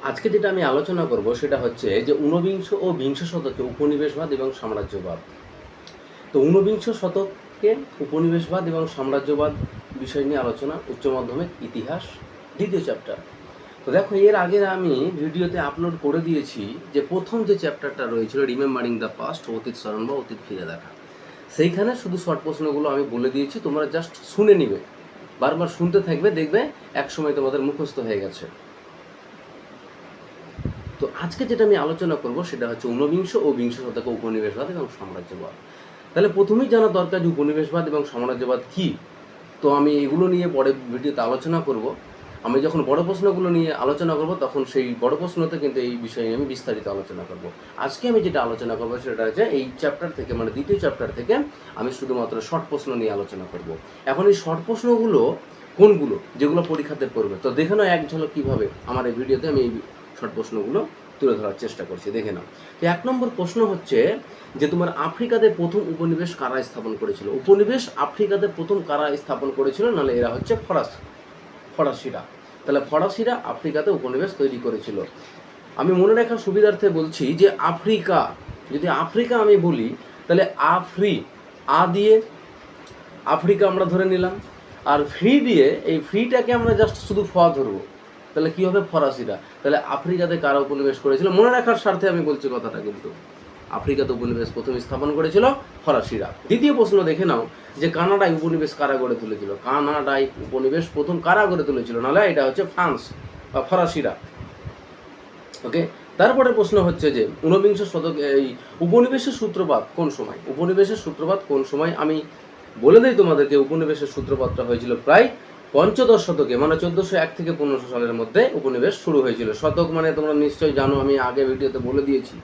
আজকে যেটা আমি আলোচনা করব সেটা হচ্ছে যে ঊনবিংশ ও বিংশ শতকে উপনিবেশবাদ এবং সাম্রাজ্যবাদ। তো ঊনবিংশ শতকে উপনিবেশবাদ এবং সাম্রাজ্যবাদ বিষয় নিয়ে আলোচনা, উচ্চ মাধ্যমিক ইতিহাস, দ্বিতীয় চ্যাপ্টার। তো দেখো, এর আগে আমি ভিডিওতে আপলোড করে দিয়েছি যে প্রথম যে চ্যাপ্টারটা রয়েছিল রিমেম্বারিং দ্য পাস্ট, অতীত স্মরণ বা অতীত ফিরে দেখা, সেইখানে শুধু শর্ট প্রশ্নগুলো আমি বলে দিয়েছি, তোমরা জাস্ট শুনে নিবে, বারবার শুনতে থাকবে, দেখবে একসময় তোমাদের মুখস্থ হয়ে গেছে। তো আজকে যেটা আমি আলোচনা করব সেটা হচ্ছে ঊনবিংশ ও বিংশ শতকে উপনিবেশবাদ এবং সাম্রাজ্যবাদ। তাহলে প্রথমেই জানা দরকার যে উপনিবেশবাদ এবং সাম্রাজ্যবাদ কী। তো আমি এগুলো নিয়ে পরে ভিডিওতে আলোচনা করব। আমি যখন বড় প্রশ্নগুলো নিয়ে আলোচনা করব তখন সেই বড় প্রশ্নতে কিন্তু এই বিষয়ে আমি বিস্তারিত আলোচনা করব। আজকে আমি যেটা আলোচনা করবো সেটা হচ্ছে এই চ্যাপ্টার থেকে, মানে দ্বিতীয় চ্যাপ্টার থেকে আমি শুধুমাত্র শর্ট প্রশ্ন নিয়ে আলোচনা করব। এখন এই শর্ট প্রশ্নগুলো কোনগুলো, যেগুলো পরীক্ষাতে পড়বে, তো দেখে নাও এক ঝলক কীভাবে আমার এই ভিডিওতে আমি এই শর্ট প্রশ্নগুলো তুলে ধরার চেষ্টা করছি, দেখে নাও। তো এক নম্বর প্রশ্ন হচ্ছে যে তোমার আফ্রিকাতে প্রথম উপনিবেশ কারা স্থাপন করেছিল? উপনিবেশ আফ্রিকাতে প্রথম কারা স্থাপন করেছিল? নাহলে এরা হচ্ছে ফরাসিরা। তাহলে ফরাসিরা আফ্রিকাতে উপনিবেশ তৈরি করেছিল। আমি মনে রাখার সুবিধার্থে বলছি যে আফ্রিকা, যদি আফ্রিকা আমি বলি তাহলে আ দিয়ে আফ্রিকা আমরা ধরে নিলাম, আর ফ্রি দিয়ে এই ফ্রিটাকে আমরা জাস্ট শুধু ধরবো, তাহলে কী হবে? ফরাসিরা। তাহলে আফ্রিকাতে কারা উপনিবেশ করেছিল? মনে রাখার স্বার্থে আমি বলছি কথাটা, কিন্তু আফ্রিকাতে উপনিবেশ প্রথম স্থাপন করেছিল ফরাসিরা। দ্বিতীয় প্রশ্ন দেখে নাও যে কানাডায় উপনিবেশ কারা গড়ে তুলেছিল? কানাডায় উপনিবেশ প্রথম কারা গড়ে তুলেছিল? নাহলে এটা হচ্ছে ফ্রান্স বা ফরাসিরা। ওকে, তারপরে প্রশ্ন হচ্ছে যে ঊনবিংশ শতকে এই উপনিবেশের সূত্রপাত কোন সময়? উপনিবেশের সূত্রপাত কোন সময়? আমি বলে দিই তোমাদেরকে, উপনিবেশের সূত্রপাতটা হয়েছিল প্রায় পঞ্চদশ শতকে, মানে 1401 থেকে 1500 সালের মধ্যে উপনিবেশ শুরু হয়েছিল। শতক মানে তোমরা নিশ্চয়ই জানো, আমি আগে ভিডিওতে বলে দিয়েছি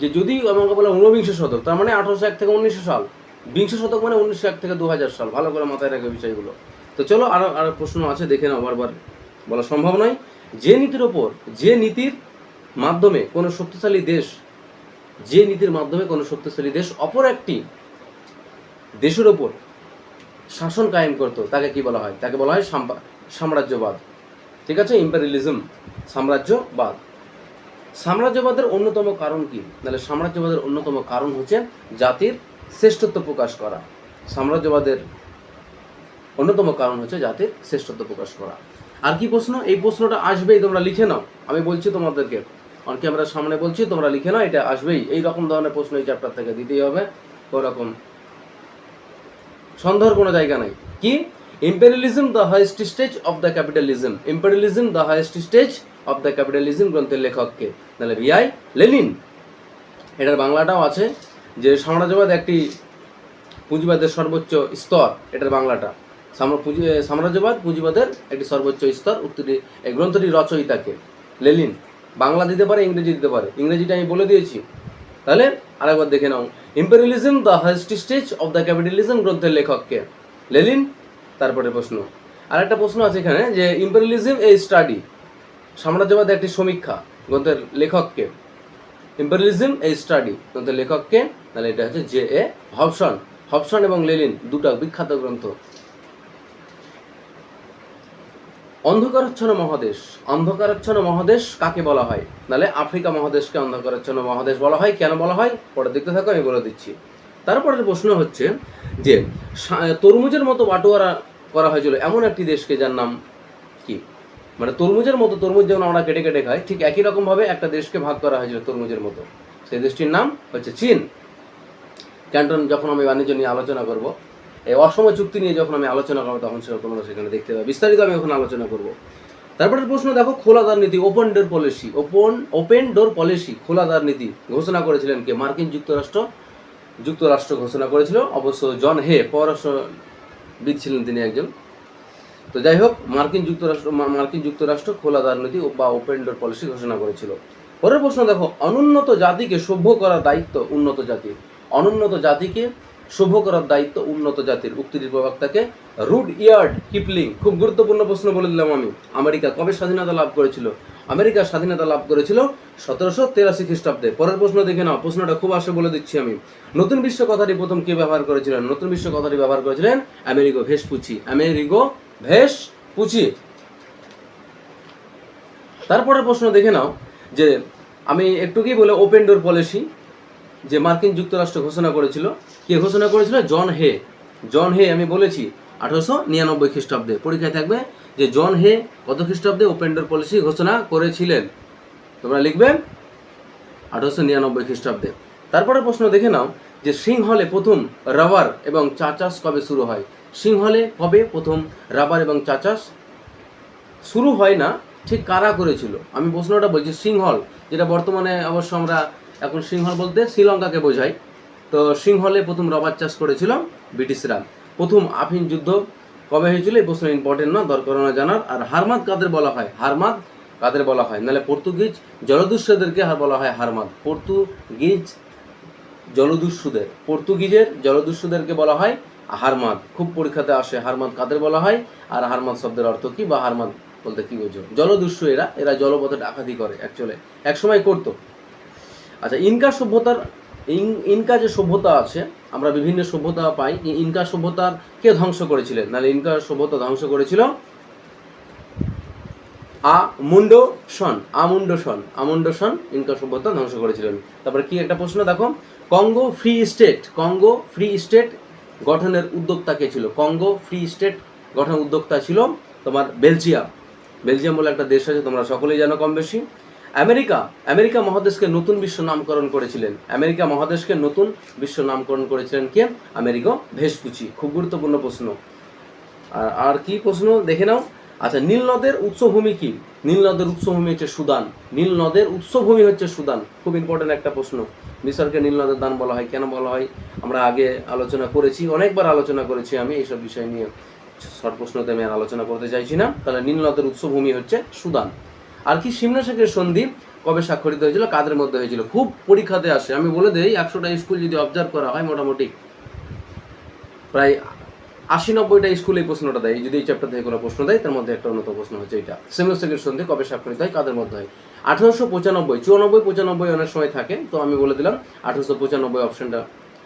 যে যদি আমাকে বলে ঊনবিংশ শতক, তার মানে 1801 থেকে 1900 সাল, বিংশ শতক মানে 1901 থেকে 2000 সাল। ভালো করে মাথায় রাখবে বিষয়গুলো। তো চলো আরো প্রশ্ন আছে, দেখে নাও, বারবার বলা সম্ভব নয়। যে নীতির মাধ্যমে কোনো শক্তিশালী দেশ অপর একটি দেশের ওপর শাসন কায়েম করতো, তাকে কি বলা হয়? তাকে বলা হয় সাম্রাজ্যবাদ। ঠিক আছে, ইম্পেরিয়ালিজম, সাম্রাজ্যবাদ। সাম্রাজ্যবাদের অন্যতম কারণ কি? তাহলে সাম্রাজ্যবাদের অন্যতম কারণ হচ্ছে জাতির শ্রেষ্ঠত্ব প্রকাশ করা। সাম্রাজ্যবাদের অন্যতম কারণ হচ্ছে জাতির শ্রেষ্ঠত্ব প্রকাশ করা। আর কি প্রশ্ন? এই প্রশ্নটা আসবেই, তোমরা লিখে নাও, আমি বলছি তোমাদেরকে, অন ক্যামেরার সামনে বলছি, তোমরা লিখে নাও, এটা আসবেই। এই রকম ধরনের প্রশ্ন এই চ্যাপ্টার থেকে দিতেই হবে, ওরকম সন্দেহের কোনো জায়গা নাই। কি? Imperialism the highest stage of the capitalism. Imperialism the highest stage of the capitalism গ্রন্থের লেখককে? তাহলে ভিআই লেনিন। এটার বাংলাটাও আছে যে সাম্রাজ্যবাদ একটি পুঁজিবাদের সর্বোচ্চ স্তর, এটার বাংলাটা সাম্রাজ্যবাদ পুঁজিবাদের একটি সর্বোচ্চ স্তর। উক্তিটি এই গ্রন্থটির রচয়িতাকে? লেনিন। বাংলা দিতে পারে, ইংরেজি দিতে পারে, ইংরেজিটা আমি বলে দিয়েছি। তাহলে আরেকবার দেখে নাও, imperialism the highest stage of the capitalism গ্রন্থের লেখককে? লেনিন। তারপরে প্রশ্ন, আরেকটা প্রশ্ন আছে এখানে যে ইম্পেরিয়ালিজম এ স্টাডি, সাম্রাজ্যবাদ একটি সমীক্ষা, গ্রন্থের লেখককে? ইম্পেরিয়ালিজম এ স্টাডি গ্রন্থের লেখককে? তাহলে এটা হচ্ছে জে.এ. হবসন এবং লেনিন, দুটো বিখ্যাত গ্রন্থ। অন্ধকারাচ্ছন্ন মহাদেশ কাকে বলা হয়? তাহলে আফ্রিকা মহাদেশকে অন্ধকারাচ্ছন্ন মহাদেশ বলা হয়। কেন বলা হয়? পরে দেখতে থাকো, আমি বলে দিচ্ছি। তারপরের প্রশ্ন হচ্ছে যে তরমুজের মতো বাটোয়ারা করা হয়েছিল এমন একটি দেশকে, যার নাম কি? মানে তরমুজ যেমন আমরা কেটে কেটে খাই, ঠিক একই রকমভাবে একটা দেশকে ভাগ করা হয়েছিল তরমুজের মতো। সেই দেশটির নাম হচ্ছে চীন। ক্যান্টন যখন আমি বাণিজ্য নিয়ে আলোচনা করব, এই অসম চুক্তি নিয়ে যখন আমি আলোচনা করবো, তখন সেটা তোমরা সেখানে দেখতে পাবে, বিস্তারিত আমি ওখানে আলোচনা করব। তারপরের প্রশ্ন দেখো, খোলাদার নীতি, ওপেন ডোর পলিসি, খোলাদার নীতি ঘোষণা করেছিলেন কে? মার্কিন যুক্তরাষ্ট্র ঘোষণা করেছিল। অবশ্য জন হে পররাষ্ট্রবিদ ছিলেন তিনি একজন। তো যাই হোক, মার্কিন যুক্তরাষ্ট্র খোলাদার নীতি বা ওপেন ডোর পলিসি ঘোষণা করেছিল। পরের প্রশ্ন দেখো, অনুন্নত জাতিকে সভ্য করার দায়িত্ব উন্নত জাতির। অনুন্নত জাতিকে সভ্য করার দায়িত্ব উন্নত জাতির। উক্তিটির প্রবক্তাকে? Rudyard Kipling. খুব গুরুত্বপূর্ণ প্রশ্ন বলে দিলাম আমি। আমেরিকা কবে স্বাধীনতা লাভ করেছিল? আমেরিকা স্বাধীনতা লাভ করেছিল 1783 খ্রিস্টাব্দে। পরের প্রশ্ন দেখে নাও, প্রশ্নটা খুব আসে, বলে দিচ্ছি আমি। নতুন বিশ্ব কথাটি প্রথম কে ব্যবহার করেছিলেন? নতুন বিশ্ব কথাটি ব্যবহার করেছিলেন আমেরিগো ভেসপুচি। তারপরের প্রশ্ন দেখে নাও যে আমি একটুকেই বলে ওপেন ডোর পলিসি যে মার্কিন যুক্তরাষ্ট্র ঘোষণা করেছিল, কে ঘোষণা করেছিল? জন হে। জন হে আমি বলেছি 1899 খ্রিস্টাব্দে, পরীক্ষায় থাকবে যে জন হে কত খ্রিস্টাব্দে ওপেন ডোর পলিসি ঘোষণা করেছিলেন, তোমরা লিখবে 1899 খ্রিস্টাব্দে। তারপরে প্রশ্ন দেখে নাও যে সিংহলে প্রথম রাবার এবং চা চাষ কবে শুরু হয়? সিংহলে কবে প্রথম রাবার এবং চা চাষ শুরু হয় না, ঠিক কারা করেছিল? আমি প্রশ্নটা বলছি। সিংহল, যেটা বর্তমানে অবশ্য আমরা এখন সিংহল বলতে শ্রীলঙ্কাকে বোঝাই, তো সিংহলে প্রথম রাবার চাষ করেছিল ব্রিটিশরা। প্রথম আফিম যুদ্ধ কবে হয়েছিল? এই প্রশ্ন ইম্পর্টেন্ট না, দরকার না জানার। আর হারমাদ কাদের বলা হয়? হারমাদ কাদের বলা হয়? নাহলে পর্তুগিজ জলদস্যুদেরকে বলা হয় হারমাদ। পর্তুগিজ জলদস্যুদের, পর্তুগিজের জলদস্যুদেরকে বলা হয় হারমাদ। খুব পরীক্ষাতে আসে হারমাদ কাদের বলা হয়, আর হারমাদ শব্দের অর্থ কি, বা হারমাদ বলতে কি বোঝো? জলদস্যু এরা জলপথে ডাকাতি করে, অ্যাকচুয়ালি একসময় করতো। আচ্ছা, ইনকা সভ্যতার ইনকা যে সভ্যতা আছে, আমরা বিভিন্ন সভ্যতা পাই, ইনকা সভ্যতার কে ধ্বংস করেছিলেন? নাহলে ইনকা সভ্যতা ধ্বংস করেছিল আমুন্ডোসন ইনকা সভ্যতা ধ্বংস করেছিলেন। তারপরে কি একটা প্রশ্ন দেখো, কঙ্গো ফ্রি স্টেট গঠনের উদ্যোক্তা কে ছিল? কঙ্গো ফ্রি স্টেট গঠনের উদ্যোক্তা ছিল তোমার বেলজিয়াম বলে একটা দেশ আছে, তোমরা সকলেই জানো কম বেশি। আমেরিকা মহাদেশকে নতুন বিশ্ব নামকরণ করেছিলেন। আমেরিকা মহাদেশকে নতুন বিশ্ব নামকরণ করেছিলেন কে? Amerigo Vespucci. খুব গুরুত্বপূর্ণ প্রশ্ন। আর কি প্রশ্ন দেখে নাও। আচ্ছা, নীল নদের উৎসভূমি কি? নীল নদের উৎসভূমি হচ্ছে সুদান। নীল নদের উৎসভূমি হচ্ছে সুদান। খুব ইম্পর্টেন্ট একটা প্রশ্ন। মিশরকে নীল নদের দান বলা হয়, কেন বলা হয় আমরা আগে আলোচনা করেছি, অনেকবার আলোচনা করেছি আমি এইসব বিষয় নিয়ে। শর্ট প্রশ্নতে আমি আর আলোচনা করতে চাইছি না। তাহলে নীল নদের উৎসভূমি হচ্ছে সুদান। আর কি, সিমলা শেখের সন্ধি কবে স্বাক্ষরিত হয়েছিল? কাদের মধ্যে হয়েছিল? খুব পরীক্ষাতে আসে। আমি বলে দেই, 100টা স্কুল যদি অবজার্ভ করা হয়, মোটামুটি প্রায় 80-90টা স্কুলে এই প্রশ্নটা দেয়। যদি এই চ্যাপ্টার থেকে কোনো প্রশ্ন দেয়, তার মধ্যে একটা অন্যতম প্রশ্ন হচ্ছে এটা, সিমলা শেখের সন্ধি কবে স্বাক্ষরিত হয়, কাদের মধ্যে হয়? 1895, 94-95 অনেক সময় থাকে, তো আমি বলে দিলাম 1895 অপশনটা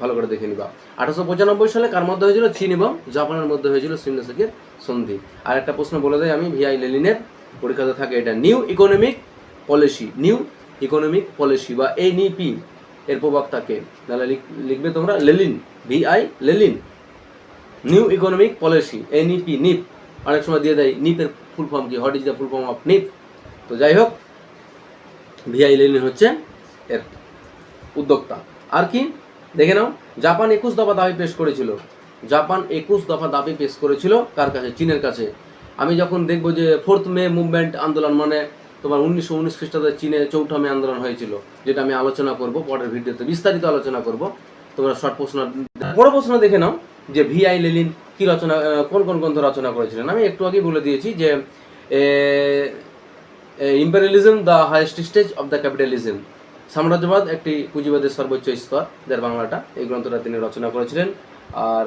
ভালো করে দেখে নিবা। 1895 সালে কার মধ্যে হয়েছিল? চীন এবং জাপানের মধ্যে হয়েছিল সিমলা শেখের সন্ধি। আর একটা প্রশ্ন বলে দেয় আমি, ভিআই লেনিনের পরীক্ষাতে থাকে এটা, নিউ ইকোনমিক পলিসি বা এনইপি এর প্রবক্তা কে? তাহলে লিখবে তোমরা Lenin, VI Lenin. New economic policy, NEP, NEP. অনেক সময় দিয়ে দেয় নিপের ফুল ফর্ম কি, what is the full form of NEP. তো যাই হোক, ভিআই লেনিন হচ্ছে এর উদ্যোক্তা। আর কি দেখে নাও, জাপান 21 দফা দাবি পেশ করেছিল। জাপান 21 দফা দাবি পেশ করেছিল কার কাছে? চীনের কাছে। আমি যখন দেখবো যে 4th মে মুভমেন্ট আন্দোলন, মানে তোমার 1919 খ্রিস্টাব্দে চীনে 4ঠা মে আন্দোলন হয়েছিল, যেটা আমি আলোচনা করব পরের ভিডিওতে, বিস্তারিত আলোচনা করব। তোমরা শর্ট প্রশ্ন, বড় প্রশ্ন দেখে নাও যে ভিআই লেনিন কি রচনা, কোন গ্রন্থ রচনা করেছিলেন? আমি একটু আগেই বলে দিয়েছি যে imperialism the highest stage of the capitalism, সাম্রাজ্যবাদ একটি পুঁজিবাদের সর্বোচ্চ স্তর, যার বাংলাটা, এই গ্রন্থটা তিনি রচনা করেছিলেন। আর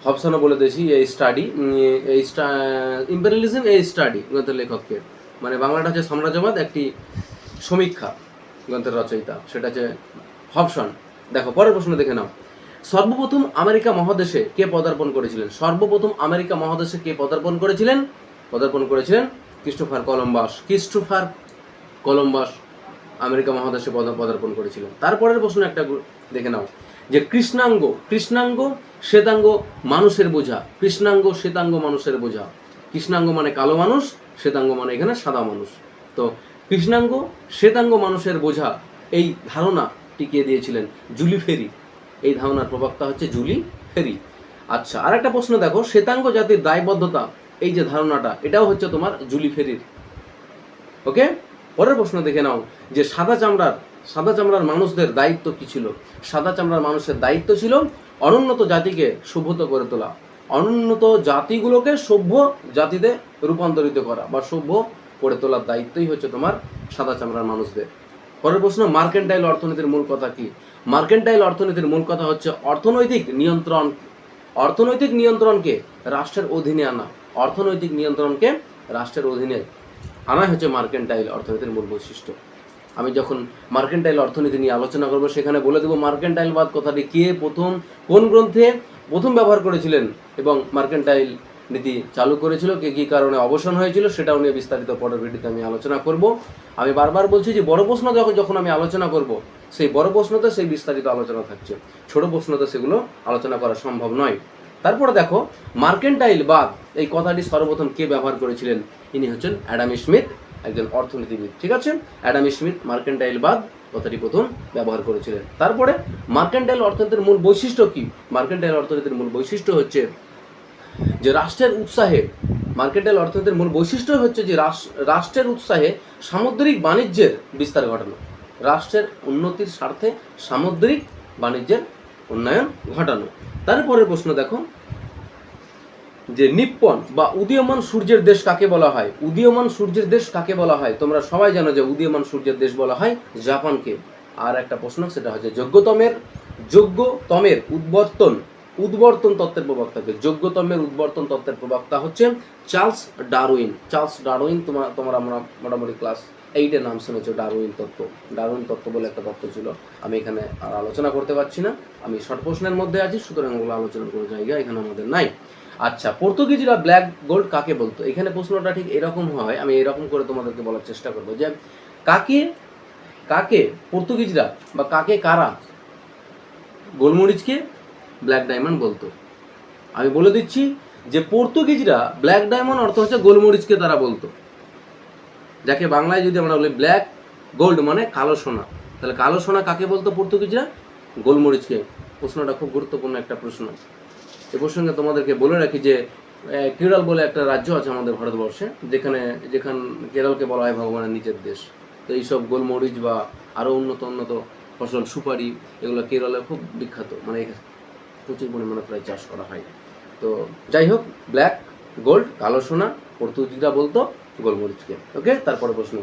হবসনও বলে দিয়েছি ইম্পেরিয়ালিজম এ স্টাডি গ্রন্থের লেখককে, মানে বাংলাটা হচ্ছে সাম্রাজ্যবাদ একটি সমীক্ষা, গ্রন্থের রচয়িতা সেটা হচ্ছে হবসন। দেখো পরের প্রশ্ন দেখে নাও, সর্বপ্রথম আমেরিকা মহাদেশে কে পদার্পণ করেছিলেন? সর্বপ্রথম আমেরিকা মহাদেশে কে পদার্পণ করেছিলেন? ক্রিস্টোফার কলম্বাস আমেরিকা মহাদেশে পদার্পণ করেছিলেন। তারপরের প্রশ্ন একটা দেখে নাও যে কৃষ্ণাঙ্গ শ্বেতাঙ্গ মানুষের বোঝা। কৃষ্ণাঙ্গ মানে কালো মানুষ, শ্বেতাঙ্গ মানে এখানে সাদা মানুষ। তো কৃষ্ণাঙ্গ শ্বেতাঙ্গ মানুষের বোঝা, এই ধারণা টিকিয়ে দিয়েছিলেন জুলি ফেরি। এই ধারণার প্রবক্তা হচ্ছে জুলি ফেরি। আচ্ছা, আর একটা প্রশ্ন দেখো, শ্বেতাঙ্গ জাতির দায়বদ্ধতা, এই যে ধারণাটা, এটাও হচ্ছে তোমার জুলি ফেরির। ওকে, পরের প্রশ্ন দেখে নাও যে সাদা চামড়ার মানুষদের দায়িত্ব কি ছিল? সাদা চামড়ার মানুষের দায়িত্ব ছিল অনুন্নত জাতিকে সভ্যত করে তোলা, অনুন্নত জাতিগুলোকে সভ্য জাতিতে রূপান্তরিত করা বা সভ্য করে তোলার দায়িত্বই হচ্ছে তোমার সাদা চামড়ার মানুষদের। পরের প্রশ্ন, মার্কেন্টাইল অর্থনীতির মূল কথা কি? মার্কেন্টাইল অর্থনীতির মূল কথা হচ্ছে অর্থনৈতিক নিয়ন্ত্রণকে রাষ্ট্রের অধীনে আনা। অর্থনৈতিক নিয়ন্ত্রণকে রাষ্ট্রের অধীনে আনাই হচ্ছে মার্কেন্টাইল অর্থনীতির মূল বৈশিষ্ট্য। আমি যখন মার্কেন্টাইল অর্থনীতি নিয়ে আলোচনা করবো, সেখানে বলে দেবো মার্কেন্টাইলবাদ কথাটি কে কোন গ্রন্থে প্রথম ব্যবহার করেছিলেন, এবং মার্কেন্টাইল নীতি চালু করেছিল, কে কী কারণে অবসান হয়েছিল, সেটাও নিয়ে বিস্তারিত পরের ভিডিওতে আমি আলোচনা করব। আমি বারবার বলছি যে বড় প্রশ্ন যখন আমি আলোচনা করব, সেই বড় প্রশ্নতে সেই বিস্তারিত আলোচনা থাকছে, ছোট প্রশ্নতে সেগুলো আলোচনা করা সম্ভব নয়। তারপরে দেখো, মার্কেন্টাইলবাদ এই কথাটি সর্বপ্রথম কে ব্যবহার করেছিলেন? ইনি হচ্ছেন অ্যাডাম স্মিথ, একজন অর্থনীতিবিদ। ঠিক আছে, অ্যাডাম স্মিথ মার্কেন্টাইলবাদ কথাটি প্রথম ব্যবহার করেছিলেন। তারপরে মার্কেন্টাইল অর্থনীতির মূল বৈশিষ্ট্য কি? মার্কেন্টাইল অর্থনীতির মূল বৈশিষ্ট্য হচ্ছে যে রাষ্ট্রের উৎসাহে, মার্কেন্টাইল অর্থনীতির মূল বৈশিষ্ট্য হচ্ছে যে রাষ্ট্রের উৎসাহে সামুদ্রিক বাণিজ্যের বিস্তার ঘটানো, রাষ্ট্রের উন্নতির স্বার্থে সামুদ্রিক বাণিজ্যের উন্নয়ন ঘটানো। তারপরের প্রশ্ন দেখো, যে নিপ্পন বা উদীয়মান সূর্যের দেশ কাকে বলা হয়? উদীয়মান সূর্যের দেশ কাকে বলা হয়? তোমরা সবাই জানো যে উদীয়মান সূর্যের দেশ বলা হয় জাপানকে। আর একটা প্রশ্ন, সেটা হচ্ছে যোগ্যতমের উদ্বর্তন তত্ত্বের প্রবক্তাকে। যোগ্যতমের উদ্বর্তন তত্ত্বের প্রবক্তা হচ্ছে চার্লস ডারউইন। চার্লস ডারউইন তোমরা আমরা মোটামুটি ক্লাস 8-এ নাম শুনেছো, ডারউইন তত্ত্ব বলে একটা তত্ত্ব ছিল। আমি এখানে আর আলোচনা করতে পারছি না, আমি শর্ট প্রশ্নের মধ্যে আছি, সুতরাং ওগুলো আলোচনার কোনো জায়গা এখানে আমাদের নাই। আচ্ছা, পর্তুগিজরা ব্ল্যাক গোল্ড কাকে বলতো? এখানে প্রশ্নটা ঠিক এরকম হয়, আমি এরকম করে তোমাদেরকে বলার চেষ্টা করবো যে কাকে পর্তুগিজরা বা কারা গোলমরিচকে ব্ল্যাক ডায়মন্ড বলতো? আমি বলে দিচ্ছি যে পর্তুগিজরা ব্ল্যাক ডায়মন্ড অর্থ হচ্ছে গোলমরিচকে তারা বলতো, যাকে বাংলায় যদি আমরা বলি ব্ল্যাক গোল্ড মানে কালো সোনা, তাহলে কালো সোনা কাকে বলতো পর্তুগিজরা? গোলমরিচকে। প্রশ্নটা খুব গুরুত্বপূর্ণ একটা প্রশ্ন। এ প্রসঙ্গে তোমাদেরকে বলে রাখি যে কেরল বলে একটা রাজ্য আছে আমাদের ভারতবর্ষে, যেখানে কেরলকে বলা হয় ভগবানের নিজের দেশ। তো এইসব গোলমরিচ বা আরও উন্নত ফসল, সুপারি, এগুলো কেরলে খুব বিখ্যাত, মানে প্রচুর পরিমাণে প্রায় চাষ করা হয়। তো যাই হোক, ব্ল্যাক গোল্ড কালো সোনা পর্তুগিজরা বলতো গোলমরিচকে। ওকে, তারপরে প্রশ্ন,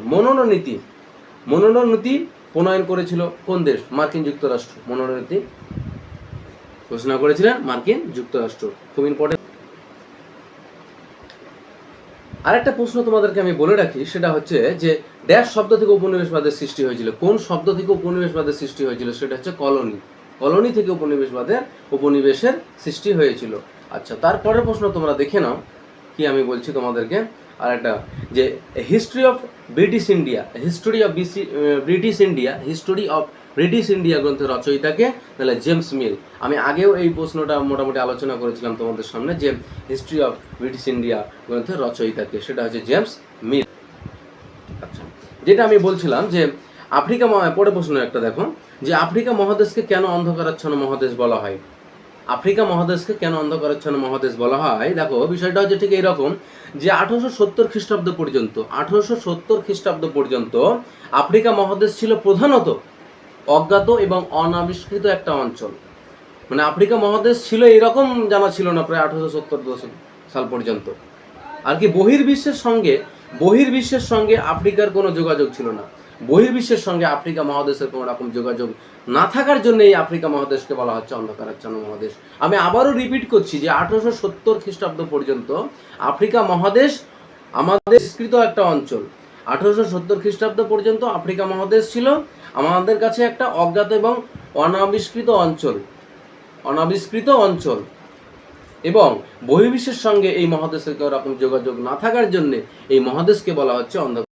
মনোননীতি প্রণয়ন করেছিল কোন দেশ? মার্কিন যুক্তরাষ্ট্র। মনোননীতি ঘোষণা করেছিলেন মার্কিন যুক্তরাষ্ট্র। খুব ইম্পর্টেন্ট। আরেকটা প্রশ্ন তোমাদেরকে আমি বলে রাখি, সেটা হচ্ছে যে ড্যাশ শব্দ থেকে উপনিবেশবাদের সৃষ্টি হয়েছিল। কোন শব্দ থেকে উপনিবেশবাদের সৃষ্টি হয়েছিল? সেটা হচ্ছে কলোনি থেকে উপনিবেশের সৃষ্টি হয়েছিল। আচ্ছা, তারপরের প্রশ্ন তোমরা দেখে নাও কি আমি বলছি তোমাদেরকে। আর একটা, যে হিস্ট্রি অফ ব্রিটিশ ইন্ডিয়া গ্রন্থের রচয়িতাকে? তাহলে জেমস মিল। আমি আগেও এই প্রশ্নটা মোটামুটি আলোচনা করেছিলাম তোমাদের সামনে, যে হিস্ট্রি অফ ব্রিটিশ ইন্ডিয়া গ্রন্থের রচয়িতাকে, সেটা হচ্ছে জেমস মিল। আচ্ছা, যেটা আমি বলছিলাম যে আফ্রিকা, পরে প্রশ্ন একটা দেখো, যে আফ্রিকা মহাদেশকে কেন অন্ধকারাচ্ছন্ন মহাদেশ বলা হয়? আফ্রিকা মহাদেশকে কেন অন্ধকারাচ্ছন্ন মহাদেশ বলা হয়? দেখো, বিষয়টা হচ্ছে ঠিক এইরকম, যে 1870 খ্রিস্টাব্দ পর্যন্ত আফ্রিকা মহাদেশ ছিল প্রধানত অজ্ঞাত এবং অনাবিষ্কৃত একটা অঞ্চল। মানে আফ্রিকা মহাদেশ ছিল এরকম জানা ছিল না প্রায় 1870 সাল পর্যন্ত। আর কি বহির্বিশ্বের সঙ্গে আফ্রিকার কোনো যোগাযোগ ছিল না। বহির্বিশ্বের সঙ্গে আফ্রিকা মহাদেশের কোনো রকম যোগাযোগ না থাকার জন্য এই আফ্রিকা মহাদেশকে বলা হচ্ছে অন্ধকারাচ্ছন্ন মহাদেশ। আমি আবারও রিপিট করছি যে 1870 খ্রিস্টাব্দ পর্যন্ত আফ্রিকা মহাদেশ আমাদের বিস্তৃত একটা অঞ্চল। 1870 খ্রিস্টাব্দ পর্যন্ত আফ্রিকা মহাদেশ ছিল আমাদের কাছে একটা অজ্ঞাত এবং অনাবিষ্কৃত অঞ্চল, এবং বহির্বিশ্বের সঙ্গে এই মহাদেশের কোনো রকম যোগাযোগ না থাকার জন্য এই মহাদেশকে বলা হচ্ছে অন্ধকার।